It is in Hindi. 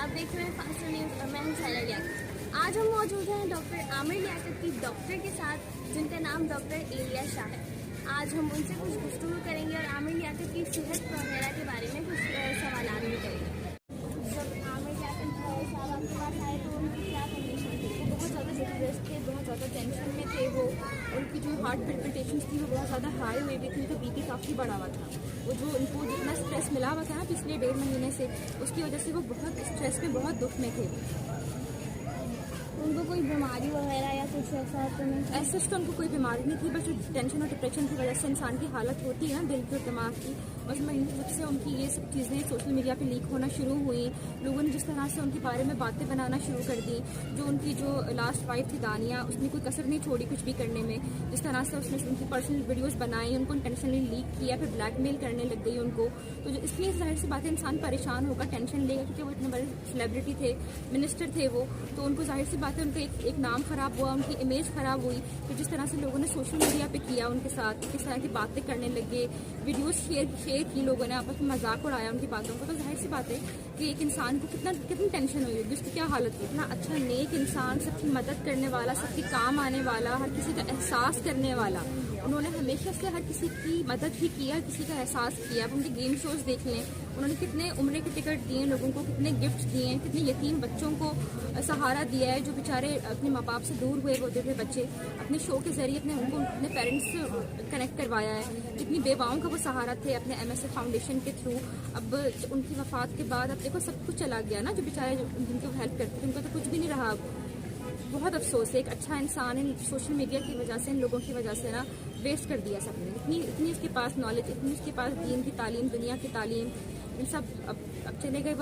आप देख रहे हैं फास्ट न्यूज़ और मैं हूं सायरा लियाकत। आज हम मौजूद हैं डॉक्टर आमिर लियाकत की डॉक्टर के साथ, जिनका नाम डॉक्टर एलिया शाह है। आज हम उनसे कुछ गुफ्तगू करेंगे और आमिर लियाकत की सेहत वगैरह के बारे में कुछ सवाल भी करेंगे। जब आमिर लियाकत साहब आपके पास आए तो उनकी क्या कंडीशन थी? वो बहुत ज़्यादा डिप्रेस थे, बहुत ज़्यादा टेंशन में थे। वो उनकी जो हार्ट पिल्पिटेशन थी वो बहुत ज़्यादा हाई हुई हुई थी, उनका बीपी काफ़ी बढ़ा हुआ था। वो जो उनको जितना स्ट्रेस मिला हुआ था ना पिछले 1.5 महीने से, उसकी वजह से वो बहुत स्ट्रेस में, बहुत दुख में थे। उनको कोई बीमारी वगैरह या कुछ ऐसा तो नहीं? ऐसा तो उनको कोई बीमारी नहीं थी, बस जो टेंशन और डिप्रेशन की वजह से इंसान की हालत होती है ना दिल की और दिमाग की, बस जब से उनकी ये सब चीज़ें सोशल मीडिया पे लीक होना शुरू हुई, लोगों ने जिस तरह से उनके बारे में बातें बनाना शुरू कर दी। जो उनकी जो लास्ट वाइफ थी दानिया, उसने कोई कसर नहीं छोड़ी कुछ भी करने में। जिस तरह से उसने उनकी पर्सनल वीडियोस बनाई, उनको इंटेंशनली लीक किया, फिर ब्लैकमेल करने लग गई उनको। तो जो इसलिए जाहिर सी बात है इंसान परेशान होगा, टेंशन लेगा, क्योंकि वो इतने बड़े सेलिब्रिटी थे, मिनिस्टर थे वो। तो उनको जाहिर सी बात है उनका एक नाम खराब हुआ, उनकी इमेज खराब हुई। तो जिस तरह से लोगों ने सोशल मीडिया पे किया उनके साथ, किस तरह की बातें करने लगे, वीडियोस शेयर की, लोगों ने आपस में मजाक उड़ाया उनकी बातों को। तो जाहिर सी बात है कि एक इंसान को कितनी टेंशन हुई होगी, उसकी क्या हालत हुई। इतना अच्छा नेक इंसान, सबकी मदद करने वाला, सबके काम आने वाला, हर किसी का एहसास करने वाला, उन्होंने हमेशा से हर किसी की मदद ही किया, किसी का एहसास किया। अब उनके गेम शोज देख लें, उन्होंने कितने उम्र के टिकट दिए लोगों को, कितने गिफ्ट दिए, कितने यतीम बच्चों को सहारा दिया है, जो बेचारे अपने माँ बाप से दूर हुए होते थे बच्चे। अपने शो के जरिए अपने पेरेंट्स से कनेक्ट करवाया है। कितनी बेवाओं का वो सहारा थे अपने MSF फाउंडेशन के थ्रू। अब उनकी वफात के बाद अब देखो सब कुछ चला गया ना, जो बेचारे जिनको हेल्प करते थे उनका तो कुछ भी नहीं रहा। बहुत अफसोस है, एक अच्छा इंसान इन सोशल मीडिया की वजह से, इन लोगों की वजह से ना वेस्ट कर दिया सबने। इतनी उसके पास नॉलेज, इतनी उसके पास दीन की तालीम, दुनिया की तालीम, इन सब अब चले गए।